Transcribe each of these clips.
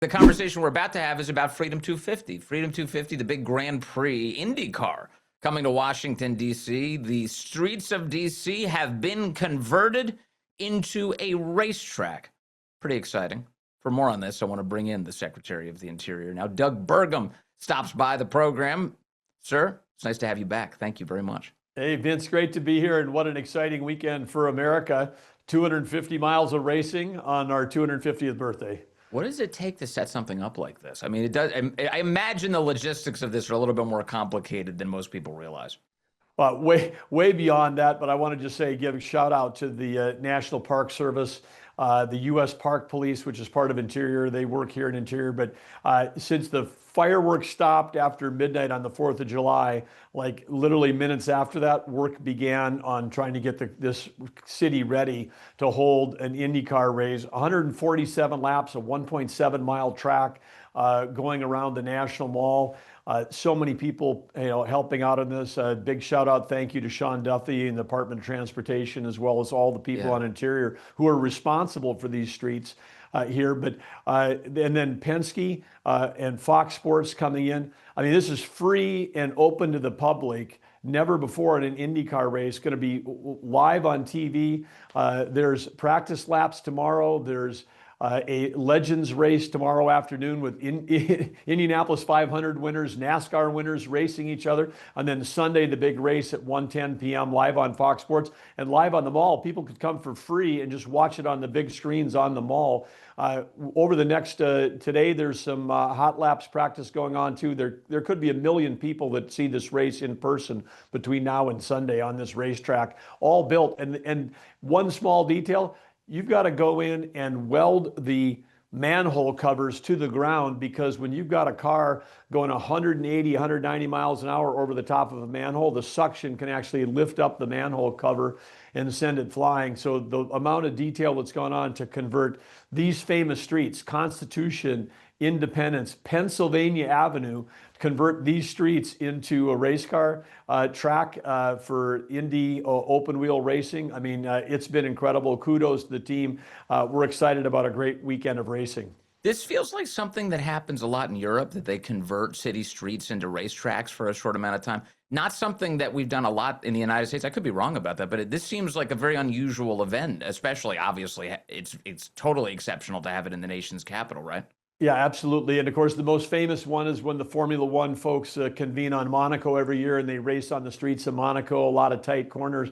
The conversation we're about to have is about Freedom 250. Freedom 250, the big Grand Prix IndyCar coming to Washington, D.C. The streets of D.C. have been converted into a racetrack. Pretty exciting. For more on this, I want to bring in the Secretary of the Interior. Now, Doug Burgum stops by the program. Sir, it's nice to have you back. Thank you very much. Hey, Vince, great to be here, and what an exciting weekend for America. 250 miles of racing on our 250th birthday. What does it take to set something up like this? I mean, it does. I imagine the logistics of this are a little bit more complicated than most people realize. Way beyond that, but I want to just say, give a shout out to the National Park Service, the U.S. Park Police, which is part of Interior. They work here in Interior, but since the fireworks stopped after midnight on the 4th of July, like literally minutes after that, work began on trying to get this city ready to hold an IndyCar race. 147 laps, a 1.7 mile track going around the National Mall. So many people, helping out on this. Big shout out, thank you to Sean Duffy and the Department of Transportation, as well as all the people on Interior who are responsible for these streets here. But and then Penske and Fox Sports coming in. I mean, this is free and open to the public. Never before in an IndyCar race. Going to be live on TV. There's practice laps tomorrow. There's a Legends race tomorrow afternoon with Indianapolis 500 winners, NASCAR winners racing each other. And then Sunday, the big race at 1:10 p.m. live on Fox Sports and live on the mall. People could come for free and just watch it on the big screens on the mall. Over the next, today, there's some hot laps practice going on too. There could be 1 million people that see this race in person between now and Sunday on this racetrack, all built. And one small detail, you've got to go in and weld the manhole covers to the ground, because when you've got a car going 180, 190 miles an hour over the top of a manhole, the suction can actually lift up the manhole cover and send it flying. So the amount of detail that's gone on to convert these famous streets, Constitution, Independence, Pennsylvania Avenue, convert these streets into a race car track for Indy open wheel racing. I mean, it's been incredible. Kudos to the team. We're excited about a great weekend of racing. This feels like something that happens a lot in Europe, that they convert city streets into racetracks for a short amount of time. Not something that we've done a lot in the United States. I could be wrong about that, but this seems like a very unusual event, especially, obviously, it's totally exceptional to have it in the nation's capital, right? Yeah, absolutely. And of course, the most famous one is when the Formula One folks convene on Monaco every year, and they race on the streets of Monaco, a lot of tight corners.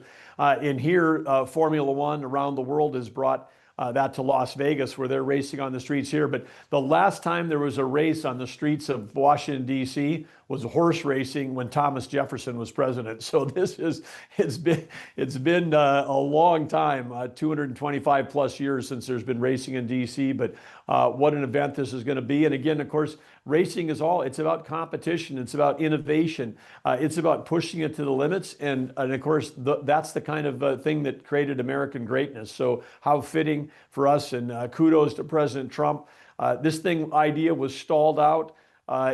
In here, Formula One around the world has brought that to Las Vegas, where they're racing on the streets here. But the last time there was a race on the streets of Washington, D.C. was horse racing when Thomas Jefferson was president. So it's been a long time, 225 plus years since there's been racing in D.C. But what an event this is going to be. And again, of course, racing is it's about competition. It's about innovation. It's about pushing it to the limits. And of course, that's the kind of thing that created American greatness. So how fitting for us, and kudos to President Trump. This idea was stalled out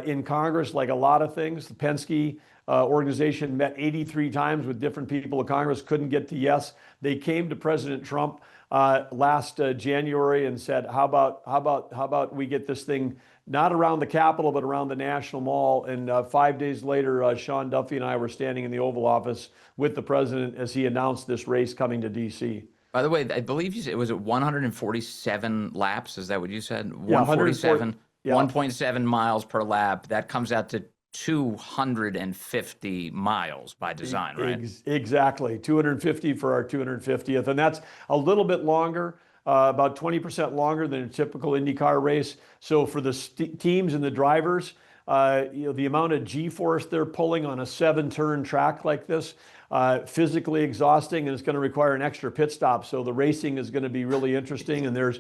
in Congress, like a lot of things. The Penske organization met 83 times with different people in Congress, couldn't get to yes. They came to President Trump last January and said, how about we get this thing not around the Capitol, but around the National Mall? And 5 days later, Sean Duffy and I were standing in the Oval Office with the president as he announced this race coming to D.C. By the way, I believe you said it was 147 laps. Is that what you said? Yeah, 147, yeah. 1.7 miles per lap. That comes out to 250 miles by design, right? Exactly. 250 for our 250th. And that's a little bit longer, about 20% longer than a typical IndyCar race. So for the teams and the drivers, the amount of G-force they're pulling on a 7-turn track like this, physically exhausting, and it's going to require an extra pit stop. So the racing is going to be really interesting, and there's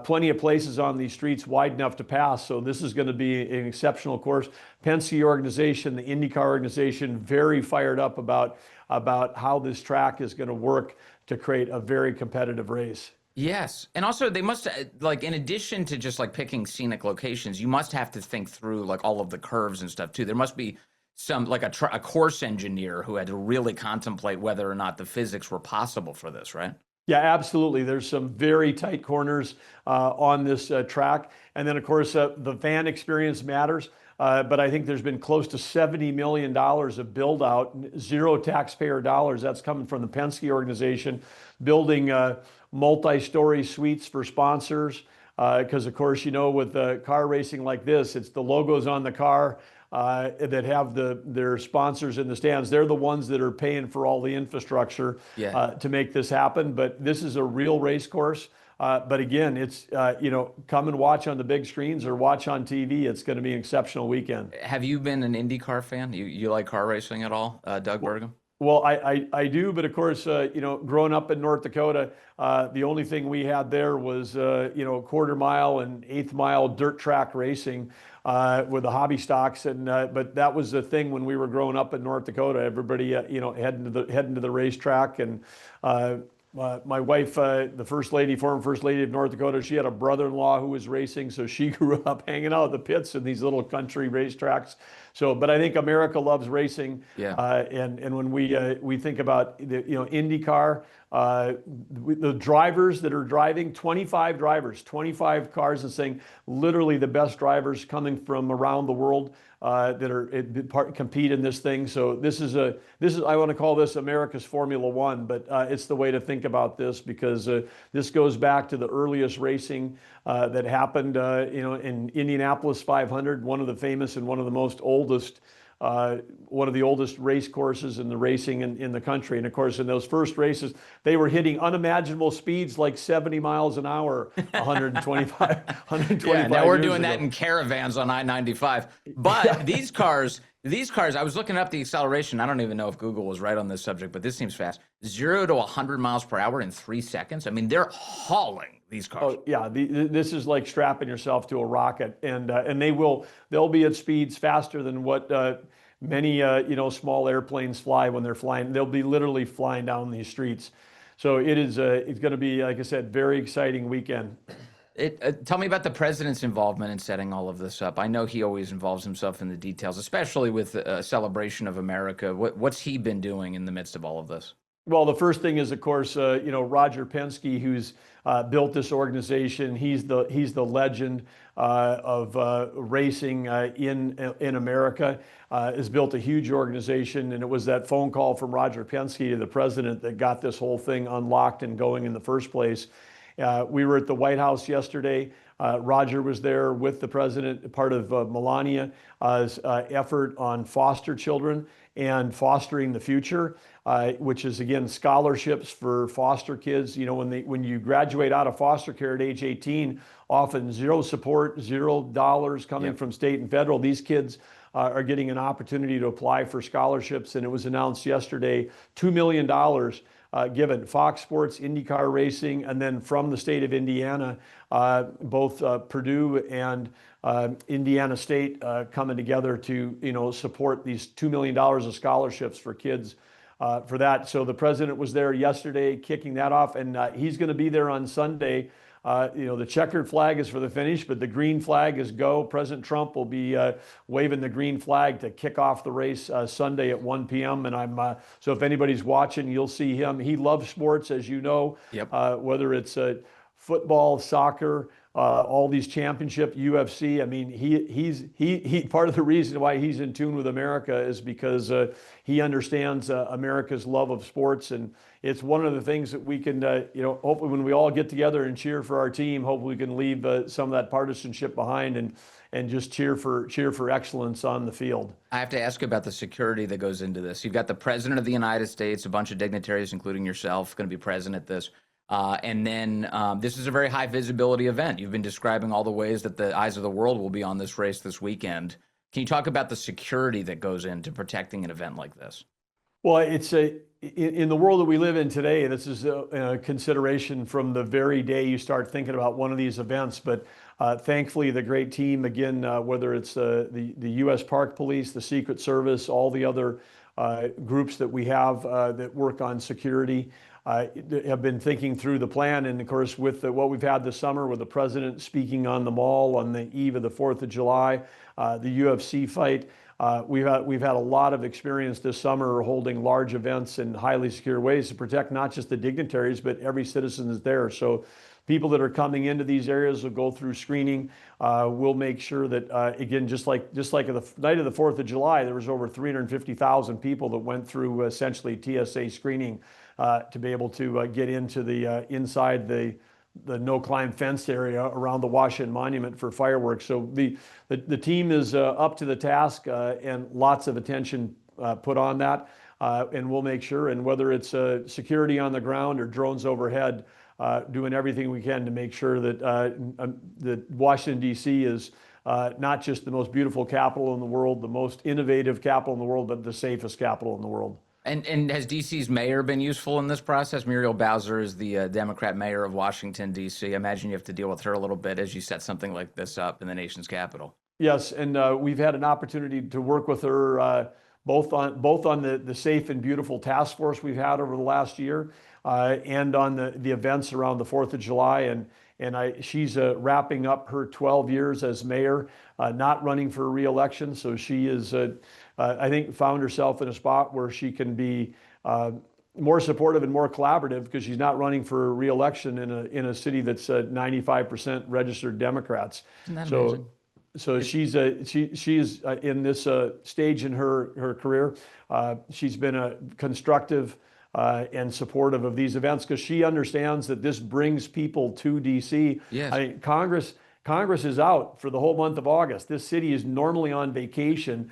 plenty of places on these streets wide enough to pass. So this is going to be an exceptional course. Penske organization, the IndyCar organization, very fired up about how this track is going to work to create a very competitive race. Yes. And also they must, like, in addition to just like picking scenic locations, you must have to think through like all of the curves and stuff too. There must be some, like a course engineer who had to really contemplate whether or not the physics were possible for this, right? Yeah, absolutely. There's some very tight corners on this track. And then, of course, the fan experience matters. But I think there's been close to $70 million of build out, zero taxpayer dollars. That's coming from the Penske organization, building multi-story suites for sponsors. Because, of course, you know, with car racing like this, it's the logos on the car that have their sponsors in the stands. They're the ones that are paying for all the infrastructure Yeah. to make this happen. But this is a real race course. But again, it's, you know, come and watch on the big screens or watch on TV. It's going to be an exceptional weekend. Have you been an IndyCar fan? You like car racing at all, Doug Burgum? Well, I do, but of course, you know, growing up in North Dakota, the only thing we had there was, you know, quarter mile and eighth mile dirt track racing with the hobby stocks, and but that was the thing when we were growing up in North Dakota. Everybody, you know, heading to the racetrack, and my wife, the first lady, former first lady of North Dakota, she had a brother-in-law who was racing, so she grew up hanging out at the pits in these little country racetracks. So, but I think America loves racing, Yeah. and when we think about the, you know, IndyCar, the drivers that are driving, 25 drivers, 25 cars, and saying literally the best drivers coming from around the world that are compete in this thing. So this is I want to call this America's Formula One, but it's the way to think about this, because this goes back to the earliest racing that happened, you know, in Indianapolis 500, one of the famous and one of the most oldest. One of the oldest race courses in the racing in the country. And of course, in those first races, they were hitting unimaginable speeds like 70 miles an hour, 125, 125 Yeah, now we're years doing ago. that in caravans on I-95. But these cars, I was looking up the acceleration. I don't even know if Google was right on this subject, but this seems fast. 0 to 100 miles per hour in 3 seconds. I mean, they're hauling these cars. Oh yeah, this is like strapping yourself to a rocket, and they'll be at speeds faster than what many you know, small airplanes fly when they're flying. They'll be literally flying down these streets. So it's going to be, like I said, very exciting weekend. Tell me about the president's involvement in setting all of this up. I know he always involves himself in the details, especially with a celebration of America. What's he been doing in the midst of all of this? Well, the first thing is, of course, you know, Roger Penske, who's built this organization. He's the legend of racing in America. Has built a huge organization, and it was that phone call from Roger Penske to the president that got this whole thing unlocked and going in the first place. We were at the White House yesterday. Roger was there with the president, part of Melania's effort on foster children and fostering the future, which is, again, scholarships for foster kids. You know, when you graduate out of foster care at age 18, often zero support, $0 coming from state and federal. These kids are getting an opportunity to apply for scholarships, and it was announced yesterday, $2 million given. Fox Sports, IndyCar Racing, and then from the state of Indiana, both Purdue and Indiana State coming together to, you know, support these $2 million of scholarships for kids for that. So the president was there yesterday kicking that off, and he's going to be there on Sunday. You know, the checkered flag is for the finish, but the green flag is go. President Trump will be waving the green flag to kick off the race Sunday at 1 p.m. And so if anybody's watching, you'll see him. He loves sports, as you know, whether it's football, soccer, all these championship, UFC. I mean, he part of the reason why he's in tune with America is because he understands America's love of sports, and it's one of the things that we can, you know, hopefully when we all get together and cheer for our team, hopefully we can leave some of that partisanship behind and just cheer for excellence on the field. I have to ask you about the security that goes into this. You've got the president of the United States, a bunch of dignitaries, including yourself, going to be present at this. And then this is a very high visibility event. You've been describing all the ways that the eyes of the world will be on this race this weekend. Can you talk about the security that goes into protecting an event like this? Well, it's in the world that we live in today, this is a consideration from the very day you start thinking about one of these events. But thankfully, the great team, again, whether it's the U.S. Park Police, the Secret Service, all the other groups that we have that work on security, have been thinking through the plan. And of course, with what we've had this summer, with the president speaking on the Mall on the eve of the 4th of July, the UFC fight, we've had a lot of experience this summer holding large events in highly secure ways to protect not just the dignitaries, but every citizen that's there. So people that are coming into these areas will go through screening. We'll make sure that, again, just like the night of the 4th of July, there was over 350,000 people that went through essentially TSA screening to be able to get into the inside the no-climb fenced area around the Washington Monument for fireworks. So the team is up to the task and lots of attention put on that. And we'll make sure, and whether it's security on the ground or drones overhead, doing everything we can to make sure that that Washington, D.C. is not just the most beautiful capital in the world, the most innovative capital in the world, but the safest capital in the world. And has D.C.'s mayor been useful in this process? Muriel Bowser is the Democrat mayor of Washington, D.C. I imagine you have to deal with her a little bit as you set something like this up in the nation's capital. Yes, and we've had an opportunity to work with her both on the Safe and Beautiful task force we've had over the last year, and on the events around the 4th of July. And she's wrapping up her 12 years as mayor, not running for re-election. So she is, I think, found herself in a spot where she can be more supportive and more collaborative because she's not running for re-election in a city that's 95% registered Democrats. Isn't that amazing? So she's in this stage in her career. She's been constructive and supportive of these events because she understands that this brings people to DC. Yes. I mean, Congress is out for the whole month of August. This city is normally on vacation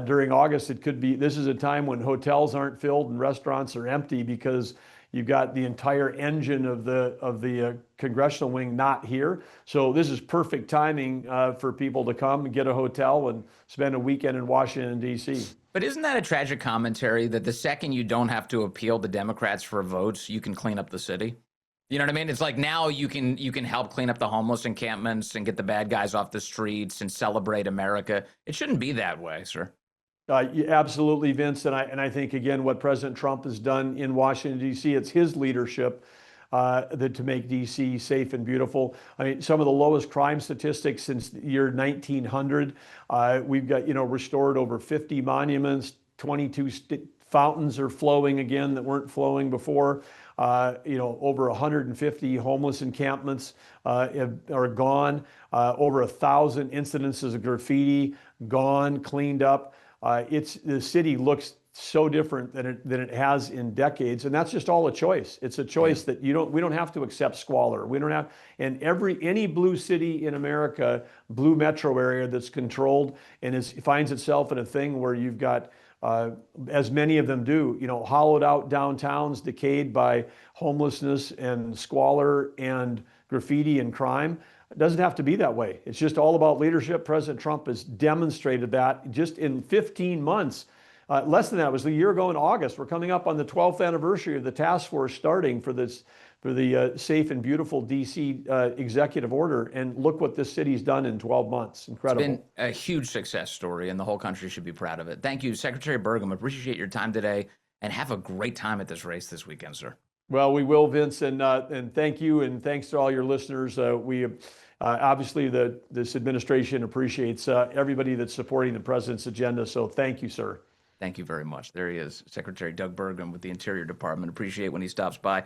during August. This is a time when hotels aren't filled and restaurants are empty because you've got the entire engine of the congressional wing not here. So this is perfect timing for people to come and get a hotel and spend a weekend in Washington, D.C. But isn't that a tragic commentary that the second you don't have to appeal the Democrats for votes, you can clean up the city? You know what I mean? It's like now you can help clean up the homeless encampments and get the bad guys off the streets and celebrate America. It shouldn't be that way, sir. Absolutely, Vince. And I think, again, what President Trump has done in Washington, D.C., it's his leadership to make D.C. safe and beautiful. I mean, some of the lowest crime statistics since the year 1900. We've got, restored over 50 monuments, 22 fountains are flowing again that weren't flowing before. Over 150 homeless encampments are gone. Over 1,000 incidences of graffiti gone, cleaned up. The city looks so different than it has in decades, and that's just all a choice. It's a choice that we don't have to accept squalor. We don't have, and any blue city in America, blue metro area that's controlled and finds itself in a thing where you've got, as many of them do, hollowed out downtowns, decayed by homelessness and squalor and graffiti and crime. It doesn't have to be that way. It's just all about leadership. President Trump has demonstrated that just in 15 months. Less than that, it was a year ago in August. We're coming up on the 12th anniversary of the task force starting for the Safe and Beautiful DC executive order. And look what this city's done in 12 months. Incredible. It's been a huge success story, and the whole country should be proud of it. Thank you, Secretary Burgum. Appreciate your time today, and have a great time at this race this weekend, sir. Well, we will, Vince, and thank you, and thanks to all your listeners. We obviously this administration appreciates everybody that's supporting the president's agenda. So thank you, sir. Thank you very much. There he is, Secretary Doug Burgum with the Interior Department. Appreciate when he stops by.